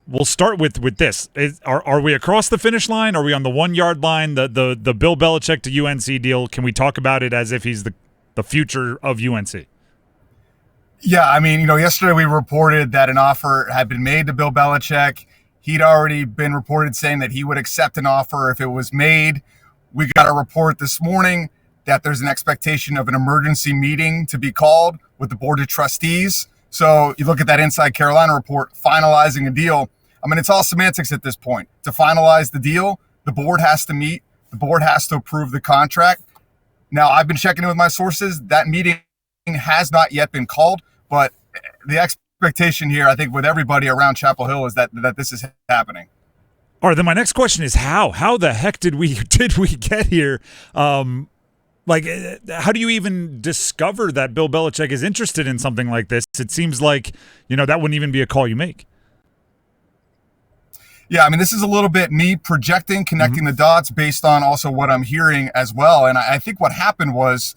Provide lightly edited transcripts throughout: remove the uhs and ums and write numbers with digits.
we'll start with this. Are we across the finish line? Are we on the 1 yard line? The Bill Belichick to UNC deal. Can we talk about it as if he's the future of UNC? Yeah, I mean, yesterday we reported that an offer had been made to Bill Belichick. He'd already been reported saying that he would accept an offer if it was made. We got a report this morning that there's an expectation of an emergency meeting to be called with the Board of Trustees. So you look at that Inside Carolina report, finalizing a deal. I mean, it's all semantics at this point. To finalize the deal, the board has to meet. The board has to approve the contract. Now, I've been checking in with my sources. That meeting has not yet been called, but the expectation here, I think, with everybody around Chapel Hill is that this is happening. All right, then my next question is how? How the heck did we get here? How do you even discover that Bill Belichick is interested in something like this? It seems like, that wouldn't even be a call you make. Yeah, I mean, this is a little bit me projecting, connecting the dots based on also what I'm hearing as well. And I think what happened was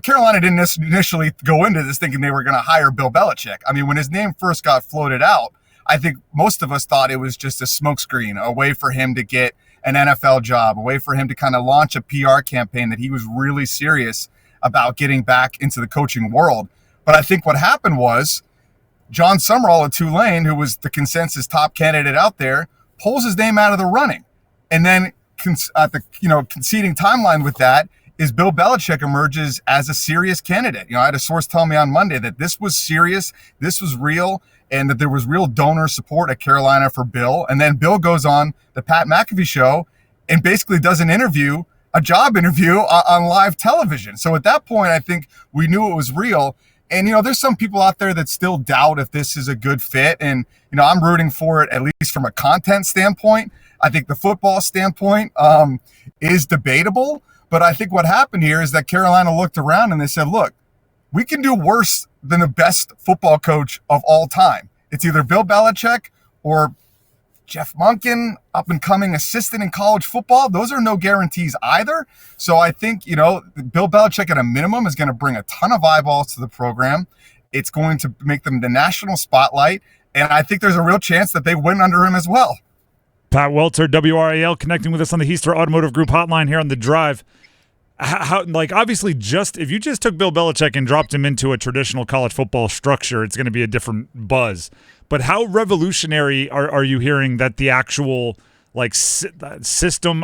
Carolina didn't initially go into this thinking they were going to hire Bill Belichick. I mean, when his name first got floated out, I think most of us thought it was just a smokescreen, a way for him to get an NFL job, a way for him to kind of launch a PR campaign that he was really serious about getting back into the coaching world. But I think what happened was John Summerall at Tulane, who was the consensus top candidate out there, pulls his name out of the running. And then at the conceding timeline with that is Bill Belichick emerges as a serious candidate. I had a source tell me on Monday that this was serious, this was real, and that there was real donor support at Carolina for Bill. And then Bill goes on the Pat McAfee show and basically does a job interview on live television. So at that point, I think we knew it was real. And, there's some people out there that still doubt if this is a good fit. And, I'm rooting for it, at least from a content standpoint. I think the football standpoint is debatable. But I think what happened here is that Carolina looked around and they said, look, we can do worse than the best football coach of all time. It's either Bill Belichick or Jeff Monken, up-and-coming assistant in college football. Those are no guarantees either. So I think, Bill Belichick at a minimum is going to bring a ton of eyeballs to the program. It's going to make them the national spotlight. And I think there's a real chance that they win under him as well. Pat Welter, WRAL, connecting with us on the Heister Automotive Group hotline here on The Drive. Obviously, if you just took Bill Belichick and dropped him into a traditional college football structure, it's going to be a different buzz. But how revolutionary are you hearing that the actual system,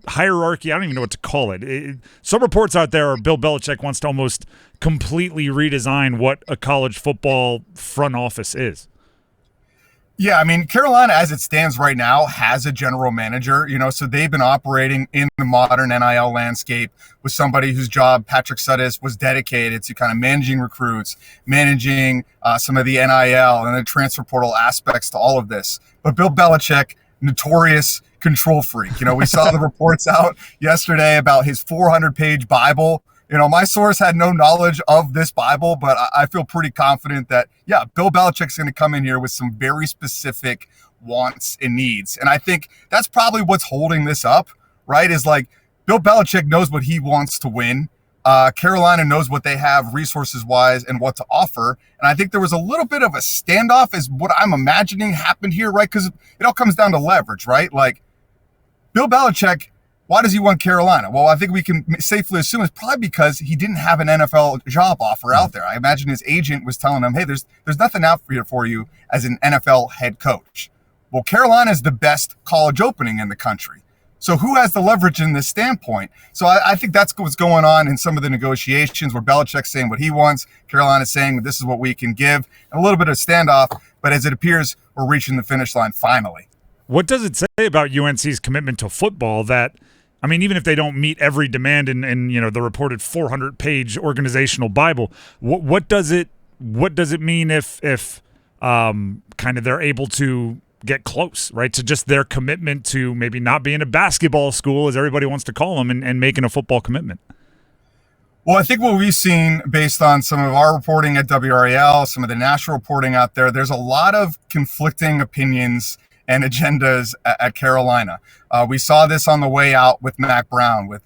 hierarchy, I don't even know what to call it. Some reports out there are Bill Belichick wants to almost completely redesign what a college football front office is. Yeah, I mean, Carolina, as it stands right now, has a general manager, so they've been operating in the modern NIL landscape with somebody whose job, Patrick Sudis, was dedicated to kind of managing recruits, managing some of the NIL and the transfer portal aspects to all of this. But Bill Belichick, notorious control freak. We saw the reports out yesterday about his 400-page Bible. My source had no knowledge of this Bible, but I feel pretty confident that, yeah, Bill Belichick's going to come in here with some very specific wants and needs. And I think that's probably what's holding this up, right? Is Bill Belichick knows what he wants to win. Carolina knows what they have resources-wise and what to offer. And I think there was a little bit of a standoff is what I'm imagining happened here, right? Because it all comes down to leverage, right? Bill Belichick, why does he want Carolina? Well, I think we can safely assume it's probably because he didn't have an NFL job offer out there. I imagine his agent was telling him, hey, there's nothing out here for you as an NFL head coach. Well, Carolina is the best college opening in the country. So who has the leverage in this standpoint? So I think that's what's going on in some of the negotiations where Belichick's saying what he wants, Carolina's saying this is what we can give, and a little bit of standoff. But as it appears, we're reaching the finish line finally. What does it say about UNC's commitment to football that, even if they don't meet every demand in the reported 400-page organizational Bible, what does it mean if kind of they're able to get close, right, to just their commitment to maybe not being a basketball school, as everybody wants to call them, and making a football commitment? Well, I think what we've seen based on some of our reporting at WRAL, some of the national reporting out there's a lot of conflicting opinions and agendas at Carolina. We saw this on the way out with Mac Brown, with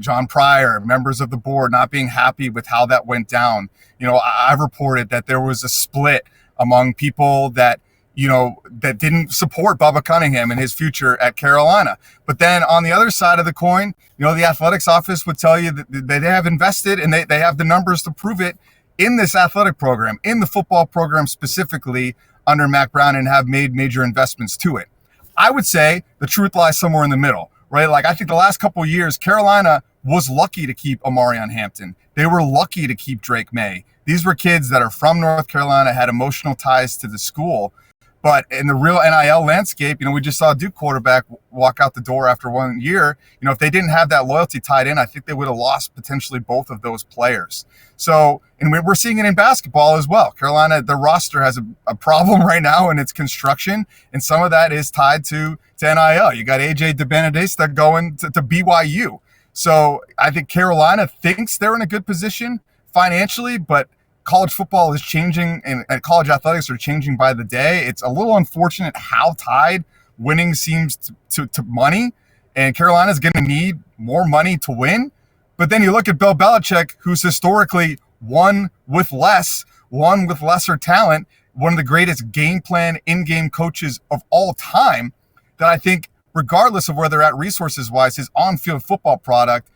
John Pryor, members of the board not being happy with how that went down. I've reported that there was a split among people that that didn't support Bubba Cunningham and his future at Carolina. But then on the other side of the coin, the athletics office would tell you that they have invested and they have the numbers to prove it in this athletic program, in the football program specifically under Mack Brown, and have made major investments to it. I would say the truth lies somewhere in the middle, right? Like, I think the last couple of years, Carolina was lucky to keep Omarion Hampton. They were lucky to keep Drake May. These were kids that are from North Carolina, had emotional ties to the school. But in the real NIL landscape, we just saw a Duke quarterback walk out the door after 1 year. If they didn't have that loyalty tied in, I think they would have lost potentially both of those players. So, and we're seeing it in basketball as well. Carolina, the roster has a problem right now in its construction, and some of that is tied to NIL. You got AJ DeBenedicta going to BYU. So I think Carolina thinks they're in a good position financially, but college football is changing and college athletics are changing by the day. It's a little unfortunate how tied winning seems to money, and Carolina is going to need more money to win. But then you look at Bill Belichick, who's historically won with lesser talent, one of the greatest game plan in-game coaches of all time, that I think regardless of where they're at resources-wise, his on-field football product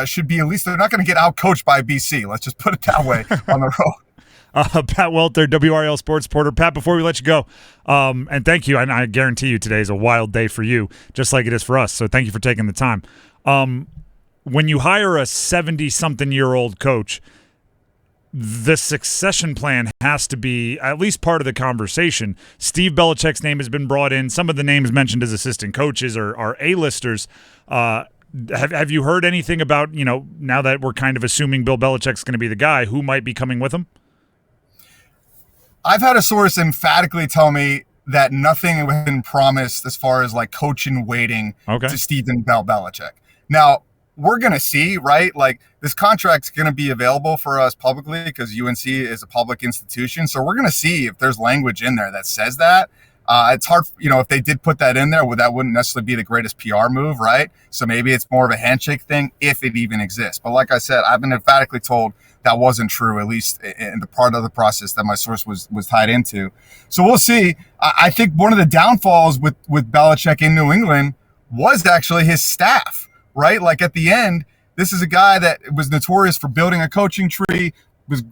should be, at least they're not going to get out-coached by BC. Let's just put it that way on the road. Pat Welter, WRAL Sports reporter. Pat, before we let you go, and thank you, and I guarantee you today is a wild day for you, just like it is for us, so thank you for taking the time. When you hire a 70-something-year-old coach, the succession plan has to be at least part of the conversation. Steve Belichick's name has been brought in. Some of the names mentioned as assistant coaches are A-listers. Have you heard anything about, now that we're kind of assuming Bill Belichick's going to be the guy, who might be coming with him? I've had a source emphatically tell me that nothing has been promised as far as like coach in waiting to Stephen Belichick. Now, we're going to see, right? Like, this contract's going to be available for us publicly because UNC is a public institution. So we're going to see if there's language in there that says that. It's hard, if they did put that in there, that wouldn't necessarily be the greatest PR move, right? So maybe it's more of a handshake thing if it even exists. But like I said, I've been emphatically told that wasn't true, at least in the part of the process that my source was tied into. So we'll see. I think one of the downfalls with Belichick in New England was actually his staff, right? Like, at the end, this is a guy that was notorious for building a coaching tree, was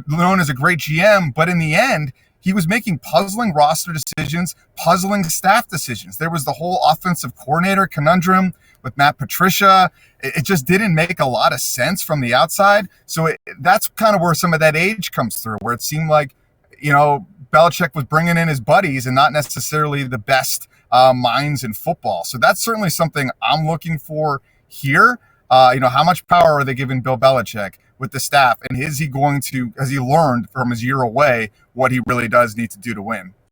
known as a great GM, but in the end, he was making puzzling roster decisions, puzzling staff decisions. There was the whole offensive coordinator conundrum with Matt Patricia. It just didn't make a lot of sense from the outside. So that's kind of where some of that age comes through, where it seemed like, Belichick was bringing in his buddies and not necessarily the best minds in football. So that's certainly something I'm looking for here. How much power are they giving Bill Belichick with the staff? And has he learned from his year away what he really does need to do to win?